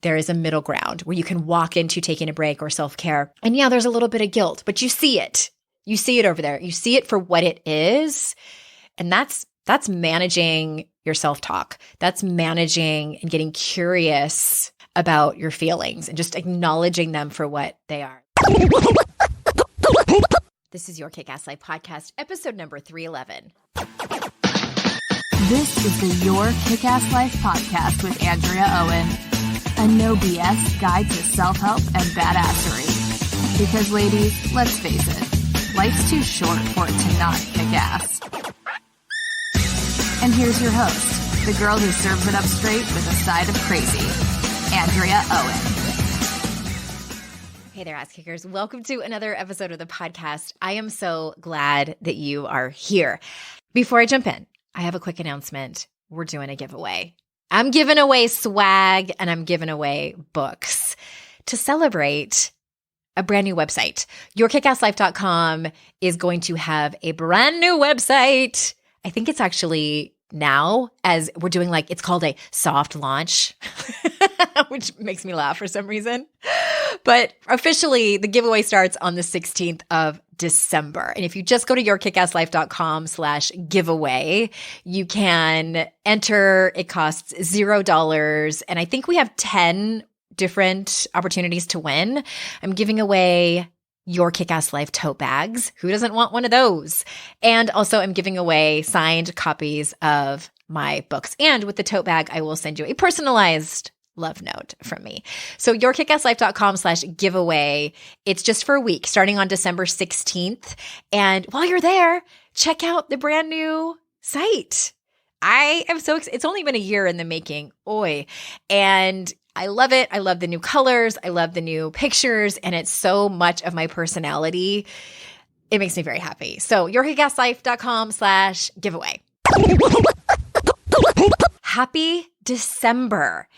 there is a middle ground where you can walk into taking a break or self-care. And yeah, there's a little bit of guilt, but you see it. You see it over there. You see it for what it is. And that's managing your self-talk. That's managing and getting curious about your feelings and just acknowledging them for what they are. This is your Kick-Ass Life Podcast, episode number 311. This is the Your Kick-Ass Life Podcast with Andrea Owen, a no BS guide to self-help and badassery. Because ladies, let's face it, life's too short for it to not kick ass. And here's your host, the girl who serves it up straight with a side of crazy, Andrea Owen. Hey there, ass kickers. Welcome to another episode of the podcast. I am so glad that you are here. Before I jump in, I have a quick announcement. We're doing a giveaway. I'm giving away swag and I'm giving away books to celebrate a brand new website. YourKickAssLife.com is going to have a brand new website. I think it's actually now, as we're doing, like, it's called a soft launch, which makes me laugh for some reason. But officially, the giveaway starts on the 16th of December. And if you just go to yourkickasslife.com/giveaway, you can enter. It costs $0. And I think we have 10 different opportunities to win. I'm giving away Your Kick-Ass Life tote bags. Who doesn't want one of those? And also I'm giving away signed copies of my books. And with the tote bag, I will send you a personalized love note from me. So yourkickasslife.com/giveaway. It's just for a week starting on December 16th. And while you're there, check out the brand new site. I am so excited. It's only been a year in the making. Oy. And I love it. I love the new colors. I love the new pictures. And it's so much of my personality. It makes me very happy. So yourkickasslife.com/giveaway. Happy December.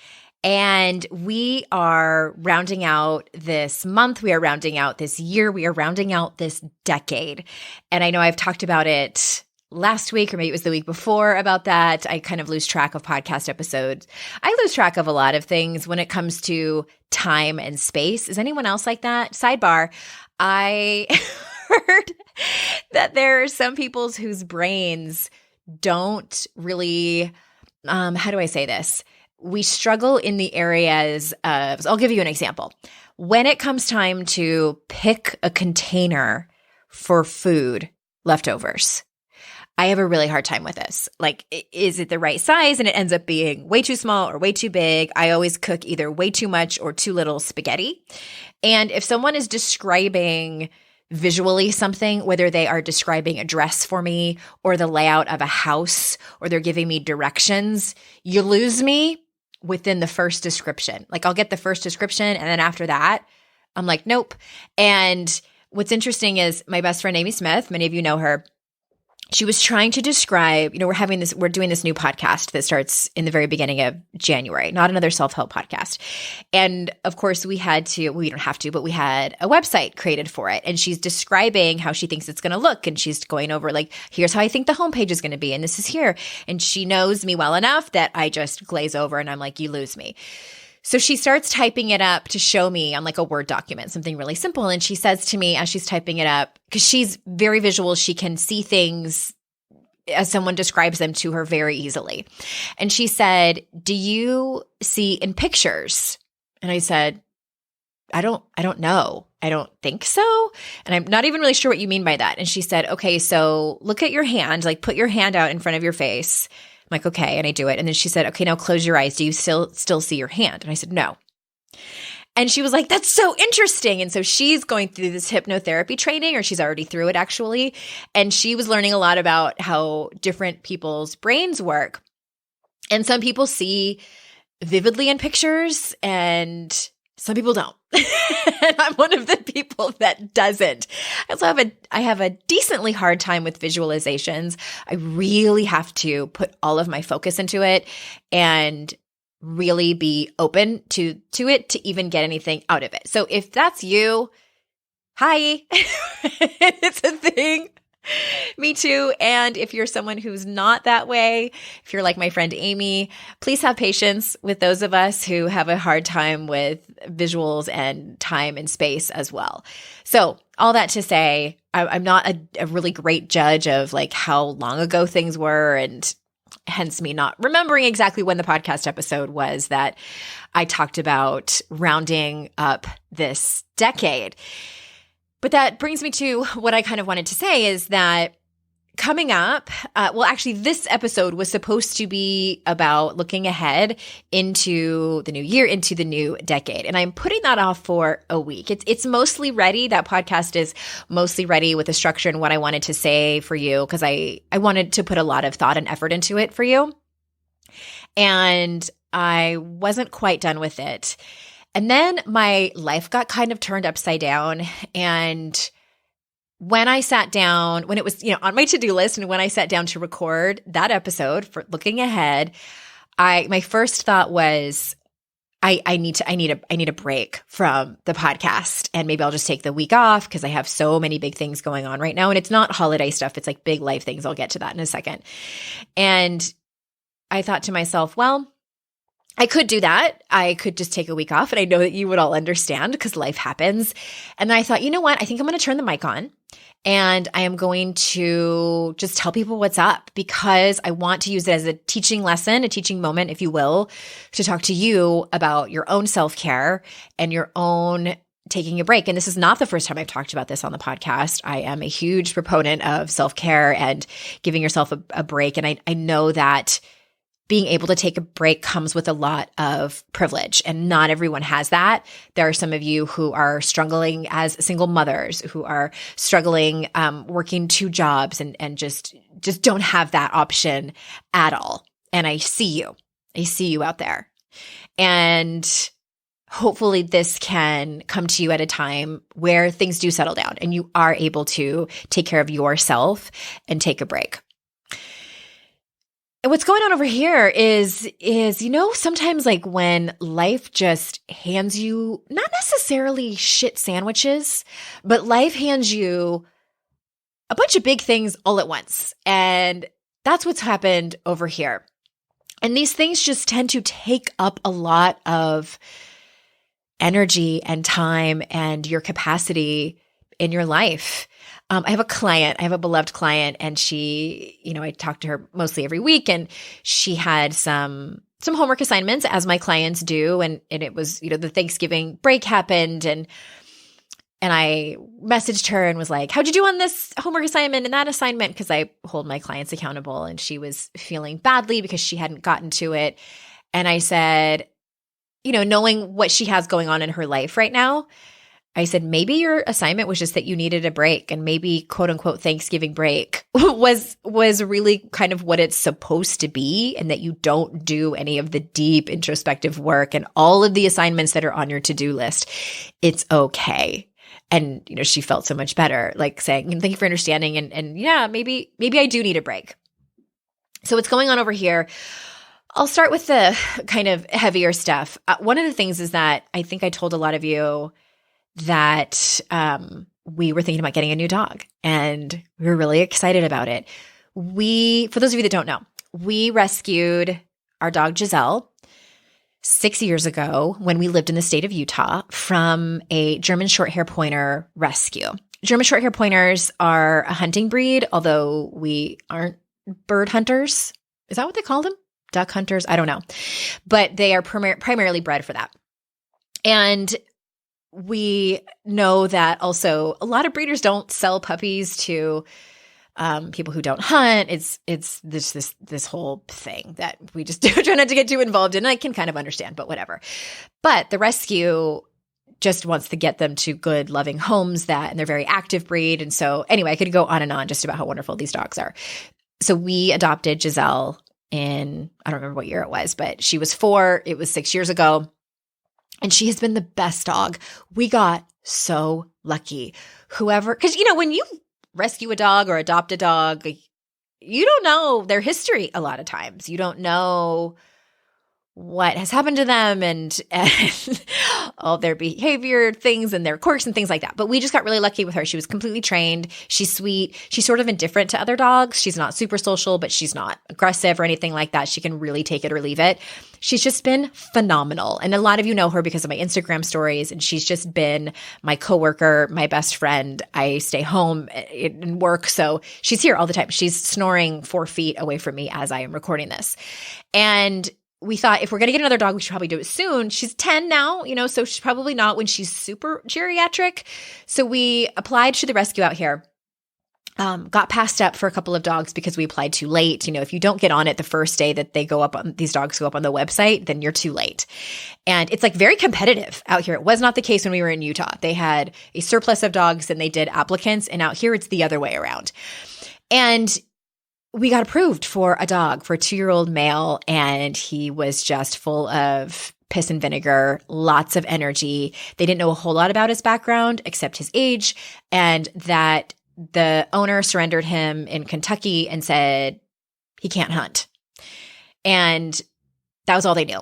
And we are rounding out this month. We are rounding out this year. We are rounding out this decade. And I know I've talked about it last week, or maybe it was the week before about that. I kind of lose track of podcast episodes. I lose track of a lot of things when it comes to time and space. Is anyone else like that? Sidebar, I heard that there are some people whose brains don't really, how do I say this? We struggle in the areas of, I'll give you an example. When it comes time to pick a container for food leftovers, I have a really hard time with this. Like, is it the right size? And it ends up being way too small or way too big. I always cook either way too much or too little spaghetti. And if someone is describing visually something, whether they are describing a dress for me or the layout of a house, or they're giving me directions, you lose me within the first description. Like, I'll get the first description, and then after that, I'm like, nope. And what's interesting is my best friend, Amy Smith, many of you know her, she was trying to describe, we're doing this new podcast that starts in the very beginning of January, not another self-help podcast. And of course we don't have to, but we had a website created for it. And she's describing how she thinks it's going to look. And she's going over, like, here's how I think the homepage is going to be. And this is here. And she knows me well enough that I just glaze over and I'm like, you lose me. So she starts typing it up to show me on, like, a Word document, something really simple. And she says to me as she's typing it up, because she's very visual, she can see things as someone describes them to her very easily. And she said, do you see in pictures? And I said, I don't know. I don't think so. And I'm not even really sure what you mean by that. And she said, okay, so look at your hand, like, put your hand out in front of your face. I'm like, okay. And I do it. And then she said, okay, now close your eyes. Do you still see your hand? And I said, no. And she was like, that's so interesting. And so she's going through this hypnotherapy training, or she's already through it actually. And she was learning a lot about how different people's brains work. And some people see vividly in pictures and some people don't. And I'm one of the people that doesn't. I have a decently hard time with visualizations. I really have to put all of my focus into it and really be open to it to even get anything out of it. So if that's you, hi, it's a thing. Me too. And if you're someone who's not that way, if you're like my friend Amy, please have patience with those of us who have a hard time with visuals and time and space as well. So all that to say, I'm not a really great judge of like how long ago things were, and hence me not remembering exactly when the podcast episode was that I talked about rounding up this decade. But that brings me to what I kind of wanted to say is that coming up, actually, this episode was supposed to be about looking ahead into the new year, into the new decade. And I'm putting that off for a week. It's mostly ready. That podcast is mostly ready with the structure and what I wanted to say for you, because I wanted to put a lot of thought and effort into it for you. And I wasn't quite done with it. And then my life got kind of turned upside down. And when I sat down, when it was, on my to-do list, and when I sat down to record that episode for looking ahead, my first thought was, I need a break from the podcast, and maybe I'll just take the week off because I have so many big things going on right now. And it's not holiday stuff. It's like big life things. I'll get to that in a second. And I thought to myself, well, I could do that. I could just take a week off, and I know that you would all understand because life happens. And then I thought, you know what? I think I'm going to turn the mic on, and I am going to just tell people what's up, because I want to use it as a teaching lesson, a teaching moment, if you will, to talk to you about your own self-care and your own taking a break. And this is not the first time I've talked about this on the podcast. I am a huge proponent of self-care and giving yourself a break. And I know that being able to take a break comes with a lot of privilege, and not everyone has that. There are some of you who are struggling as single mothers, who are struggling working two jobs and just don't have that option at all. And I see you. I see you out there. And hopefully this can come to you at a time where things do settle down and you are able to take care of yourself and take a break. And what's going on over here is, sometimes like when life just hands you, not necessarily shit sandwiches, but life hands you a bunch of big things all at once. And that's what's happened over here. And these things just tend to take up a lot of energy and time and your capacity in your life. I have a beloved client, and she, I talk to her mostly every week, and she had some homework assignments, as my clients do. And it was, the Thanksgiving break happened, and I messaged her and was like, how'd you do on this homework assignment and that assignment? Because I hold my clients accountable, and she was feeling badly because she hadn't gotten to it. And I said, knowing what she has going on in her life right now, I said, maybe your assignment was just that you needed a break, and maybe quote unquote Thanksgiving break was really kind of what it's supposed to be, and that you don't do any of the deep introspective work and all of the assignments that are on your to-do list. It's okay. And, she felt so much better, like saying, thank you for understanding. And yeah, maybe I do need a break. So what's going on over here? I'll start with the kind of heavier stuff. One of the things is that I think I told a lot of you that we were thinking about getting a new dog, and we were really excited about it. For those of you that don't know, we rescued our dog Giselle 6 years ago when we lived in the state of Utah from a German Shorthair Pointer rescue. German Shorthair Pointers are a hunting breed, although we aren't bird hunters. Is that what they call them? Duck hunters? I don't know. But they are primarily bred for that. And we know that also a lot of breeders don't sell puppies to people who don't hunt. It's this whole thing that we just try not to get too involved in. I can kind of understand, but whatever. But the rescue just wants to get them to good, loving homes and they're very active breed. And so anyway, I could go on and on just about how wonderful these dogs are. So we adopted Giselle in, I don't remember what year it was, but she was 4. It was 6 years ago. And she has been the best dog. We got so lucky. Because, when you rescue a dog or adopt a dog, you don't know their history a lot of times. You don't know what has happened to them and all their behavior things and their quirks and things like that. But we just got really lucky with her. She was completely trained. She's sweet. She's sort of indifferent to other dogs. She's not super social, but she's not aggressive or anything like that. She can really take it or leave it. She's just been phenomenal. And a lot of you know her because of my Instagram stories. And she's just been my coworker, my best friend. I stay home and work. So she's here all the time. She's snoring 4 feet away from me as I am recording this. And we thought if we're going to get another dog, we should probably do it soon. She's 10 now, so she's probably not when she's super geriatric. So we applied to the rescue out here. Got passed up for a couple of dogs because we applied too late. If you don't get on it the first day that these dogs go up on the website, then you're too late. And it's like very competitive out here. It was not the case when we were in Utah. They had a surplus of dogs and they did applicants. And out here, it's the other way around. And we got approved for a dog, for a 2-year-old male, and he was just full of piss and vinegar, lots of energy. They didn't know a whole lot about his background except his age, and that the owner surrendered him in Kentucky and said he can't hunt. And that was all they knew.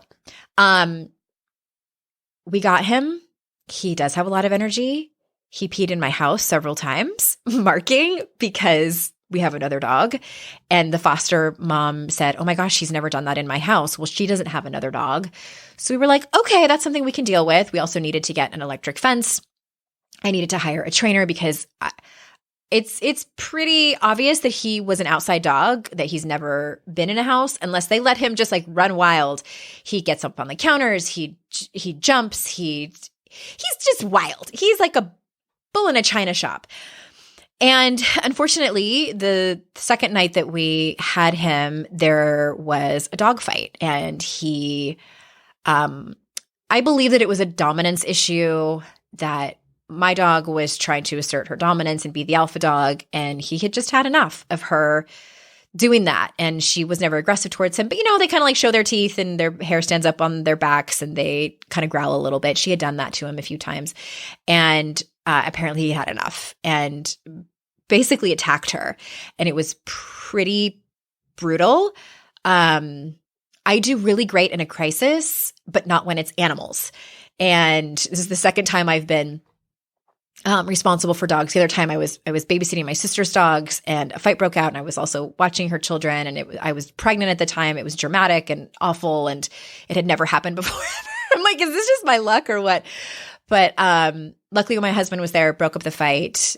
We got him. He does have a lot of energy. He peed in my house several times, marking because we have another dog. And the foster mom said, oh my gosh, she's never done that in my house. Well, she doesn't have another dog. So we were like, okay, that's something we can deal with. We also needed to get an electric fence. I needed to hire a trainer because it's pretty obvious that he was an outside dog, that he's never been in a house unless they let him just like run wild. He gets up on the counters. He jumps. He's just wild. He's like a bull in a china shop. And unfortunately, the second night that we had him, there was a dog fight. And I believe that it was a dominance issue, that my dog was trying to assert her dominance and be the alpha dog. And he had just had enough of her doing that. And she was never aggressive towards him. But, they kind of like show their teeth and their hair stands up on their backs and they kind of growl a little bit. She had done that to him a few times. And apparently he had enough and basically attacked her. And it was pretty brutal. I do really great in a crisis, but not when it's animals. And this is the second time I've been responsible for dogs. The other time I was babysitting my sister's dogs and a fight broke out and I was also watching her children and I was pregnant at the time. It was dramatic and awful and it had never happened before. I'm like, is this just my luck or what? But luckily when my husband was there, broke up the fight.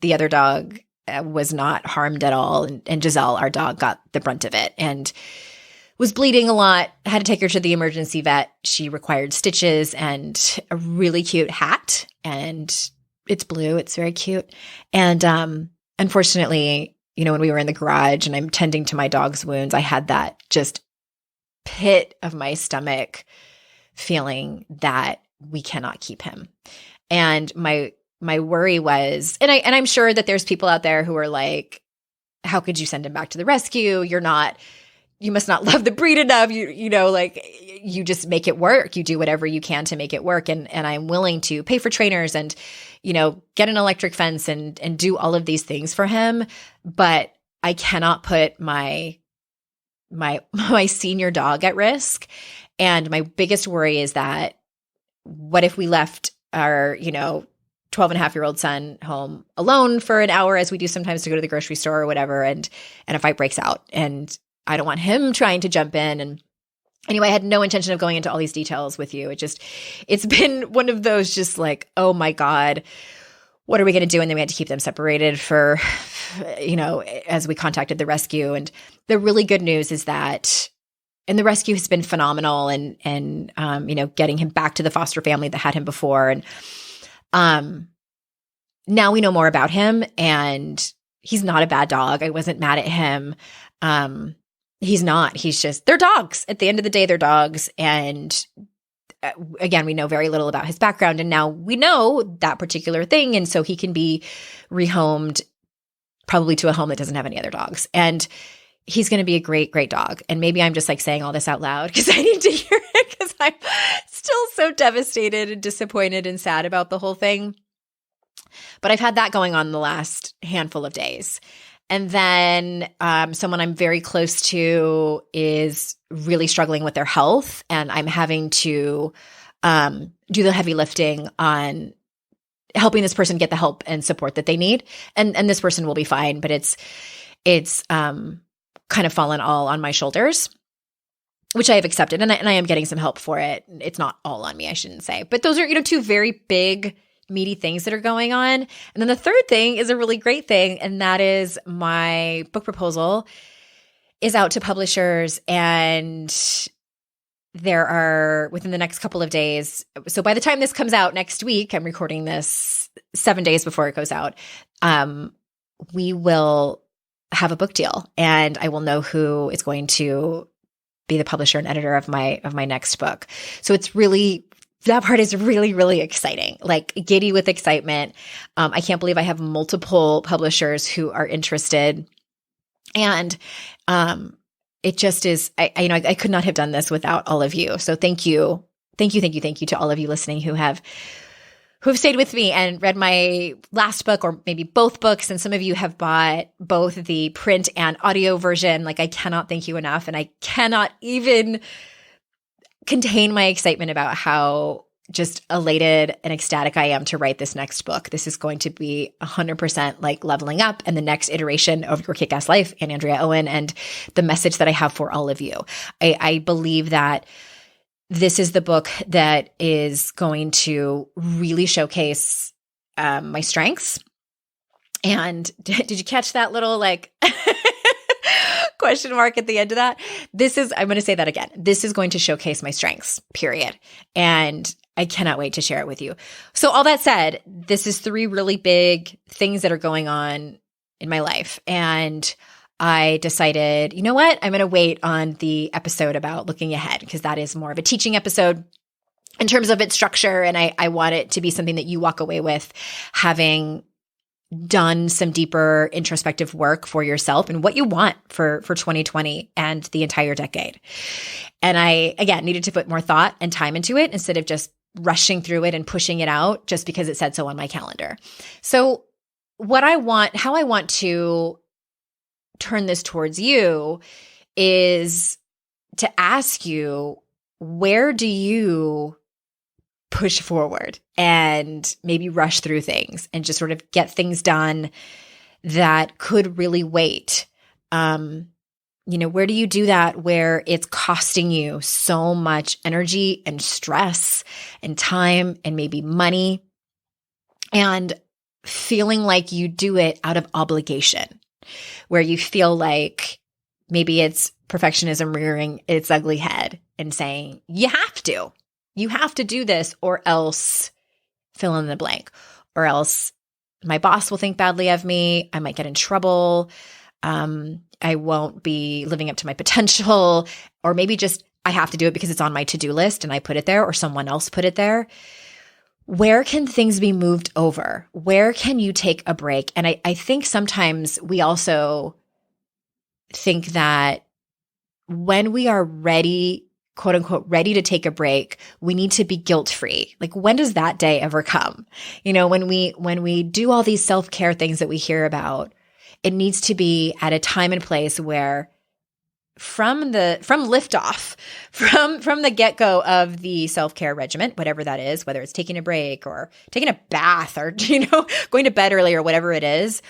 The other dog was not harmed at all. And Giselle, our dog, got the brunt of it and was bleeding a lot. Had to take her to the emergency vet. She required stitches and a really cute hat. And it's blue. It's very cute. And unfortunately, when we were in the garage and I'm tending to my dog's wounds, I had that just pit of my stomach feeling that we cannot keep him. And my worry was, and I'm sure that there's people out there who are like, how could you send him back to the rescue? You must not love the breed enough. You just make it work. You do whatever you can to make it work. And I'm willing to pay for trainers and, get an electric fence and do all of these things for him. But I cannot put my senior dog at risk. And my biggest worry is that what if we left our, 12-and-a-half-year-old son home alone for an hour, as we do sometimes to go to the grocery store or whatever, and a fight breaks out. And I don't want him trying to jump in. And anyway, I had no intention of going into all these details with you. It's been one of those just like, oh my God, what are we going to do? And then we had to keep them separated for, as we contacted the rescue. And the really good news is that, and the rescue has been phenomenal and getting him back to the foster family that had him before. And now we know more about him and he's not a bad dog. I wasn't mad at him. He's not. He's just, they're dogs. At the end of the day, they're dogs. And again, we know very little about his background. And now we know that particular thing. And so he can be rehomed probably to a home that doesn't have any other dogs. And he's going to be a great, great dog. And maybe I'm just like saying all this out loud because I need to hear it because I'm still so devastated and disappointed and sad about the whole thing. But I've had that going on the last handful of days. And then someone I'm very close to is really struggling with their health, and I'm having to do the heavy lifting on helping this person get the help and support that they need. And this person will be fine, but it's kind of fallen all on my shoulders, which I have accepted, and I am getting some help for it. It's not all on me, I shouldn't say. But those are, two very big, meaty things that are going on. And then the third thing is a really great thing, and that is my book proposal is out to publishers, and there are, within the next couple of days, so by the time this comes out next week, I'm recording this 7 days before it goes out, we will have a book deal, and I will know who is going to be the publisher and editor of my next book. So it's really, that part is really, really exciting, like giddy with excitement. I can't believe I have multiple publishers who are interested, and it just is, I could not have done this without all of you. So thank you to all of you listening who have stayed with me and read my last book, or maybe both books. And some of you have bought both the print and audio version. Like, I cannot thank you enough. And I cannot even contain my excitement about how just elated and ecstatic I am to write this next book. This is going to be 100% like leveling up and the next iteration of Your Kick-Ass Life and Andrea Owen, and the message that I have for all of you. I believe that this is the book that is going to really showcase my strengths. And did you catch that little question mark at the end of that? I'm going to say that again. This is going to showcase my strengths, period. And I cannot wait to share it with you. So all that said, this is 3 really big things that are going on in my life. And I decided, you know what? I'm going to wait on the episode about looking ahead, because that is more of a teaching episode in terms of its structure. And I want it to be something that you walk away with having done some deeper introspective work for yourself and what you want for 2020 and the entire decade. And I, again, needed to put more thought and time into it instead of just rushing through it and pushing it out just because it said so on my calendar. So how I want to turn this towards you is to ask you, where do you push forward and maybe rush through things and just sort of get things done that could really wait? Where do you do that where it's costing you so much energy and stress and time and maybe money, and feeling like you do it out of obligation, where you feel like maybe it's perfectionism rearing its ugly head and saying, you have to do this, or else fill in the blank, or else my boss will think badly of me. I might get in trouble. I won't be living up to my potential, or maybe just I have to do it because it's on my to-do list and I put it there, or someone else put it there. Where can things be moved over? Where can you take a break? And I think sometimes we also think that when we are ready, quote unquote, ready to take a break, we need to be guilt-free. Like, when does that day ever come? When we do all these self-care things that we hear about, it needs to be at a time and place where from liftoff, from the get-go of the self-care regimen, whatever that is, whether it's taking a break or taking a bath or, going to bed early or whatever it is,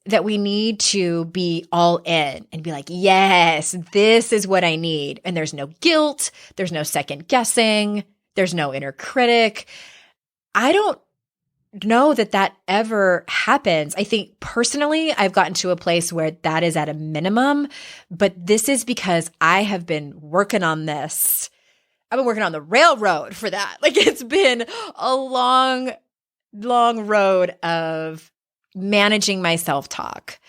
that we need to be all in and be like, yes, this is what I need. And there's no guilt. There's no second guessing. There's no inner critic. I don't know that ever happens. I think personally, I've gotten to a place where that is at a minimum, but this is because I have been working on this. I've been working on the railroad for that. Like, it's been a long, long road of managing my self-talk,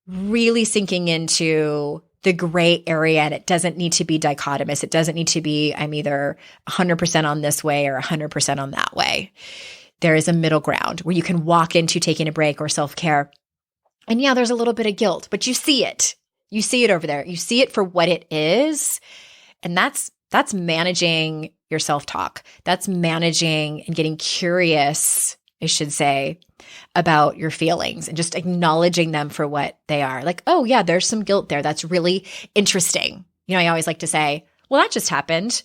really sinking into the gray area. And it doesn't need to be dichotomous. It doesn't need to be, I'm either 100% on this way or 100% on that way. There is a middle ground where you can walk into taking a break or self-care. And yeah, there's a little bit of guilt, but you see it. You see it over there. You see it for what it is. And that's managing your self-talk. That's managing and getting curious I should say, about your feelings and just acknowledging them for what they are. Like, oh yeah, there's some guilt there. That's really interesting. I always like to say, well, that just happened.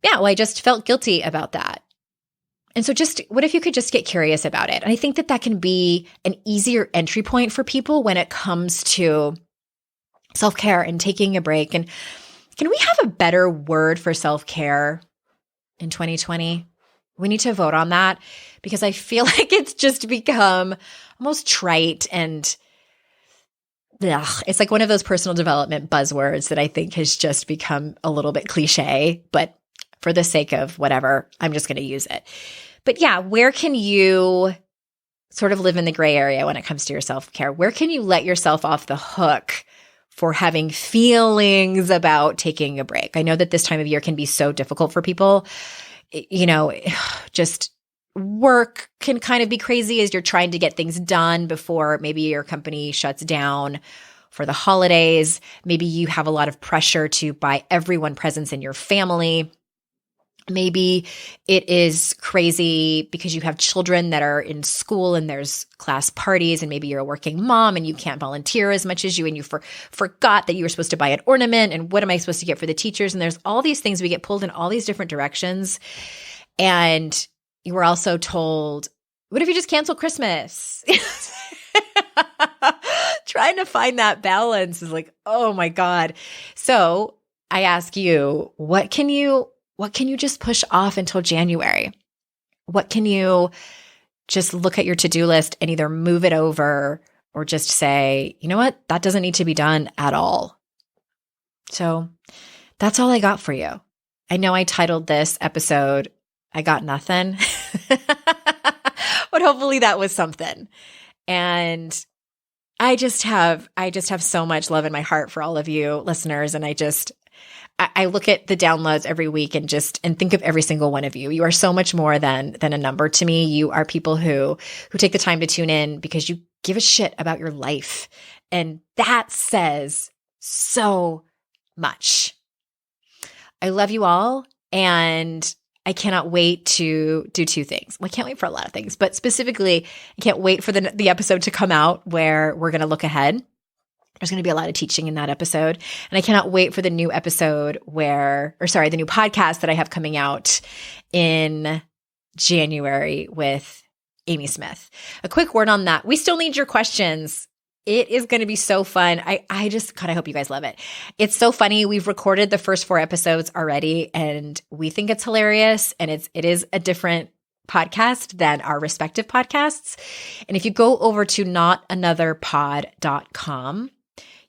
Yeah, well, I just felt guilty about that. And so what if you could just get curious about it? And I think that can be an easier entry point for people when it comes to self-care and taking a break. And can we have a better word for self-care in 2020? We need to vote on that because I feel like it's just become almost trite and it's like one of those personal development buzzwords that I think has just become a little bit cliche, but for the sake of whatever, I'm just going to use it. But yeah, where can you sort of live in the gray area when it comes to your self-care? Where can you let yourself off the hook for having feelings about taking a break? I know that this time of year can be so difficult for people. Just work can kind of be crazy as you're trying to get things done before maybe your company shuts down for the holidays. Maybe you have a lot of pressure to buy everyone presents in your family. Maybe it is crazy because you have children that are in school and there's class parties, and maybe you're a working mom and you can't volunteer as much as you, and you forgot that you were supposed to buy an ornament, and what am I supposed to get for the teachers? And there's all these things, we get pulled in all these different directions. And you were also told, what if you just cancel Christmas? Trying to find that balance is like, oh my God. So I ask you, what can you just push off until January? What can you just look at your to-do list and either move it over or just say, you know what, that doesn't need to be done at all. So that's all I got for you. I know I titled this episode, I Got Nothin, but hopefully that was something. And I just have so much love in my heart for all of you listeners. And I look at the downloads every week and think of every single one of you. You are so much more than a number to me. You are people who take the time to tune in because you give a shit about your life. And that says so much. I love you all. And I cannot wait to do two things. Well, I can't wait for a lot of things, but specifically, I can't wait for the episode to come out where we're going to look ahead. There's going to be a lot of teaching in that episode. And I cannot wait for the new episode the new podcast that I have coming out in January with Amy Smith. A quick word on that. We still need your questions. It is going to be so fun. I just kind of hope you guys love it. It's so funny. We've recorded the first 4 episodes already, and we think it's hilarious. And it is a different podcast than our respective podcasts. And if you go over to notanotherpod.com,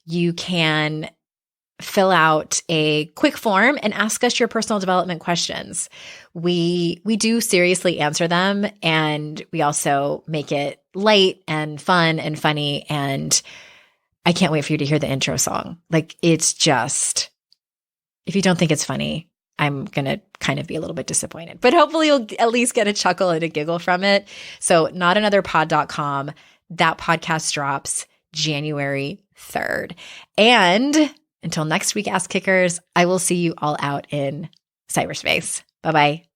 you can fill out a quick form and ask us your personal development questions. We do seriously answer them, and we also make it light and fun and funny. And I can't wait for you to hear the intro song. Like, it's just, if you don't think it's funny, I'm going to kind of be a little bit disappointed, but hopefully you'll at least get a chuckle and a giggle from it. So notanothernotherpod.com, that podcast drops January 3rd. And until next week, Ass Kickers, I will see you all out in cyberspace. Bye-bye.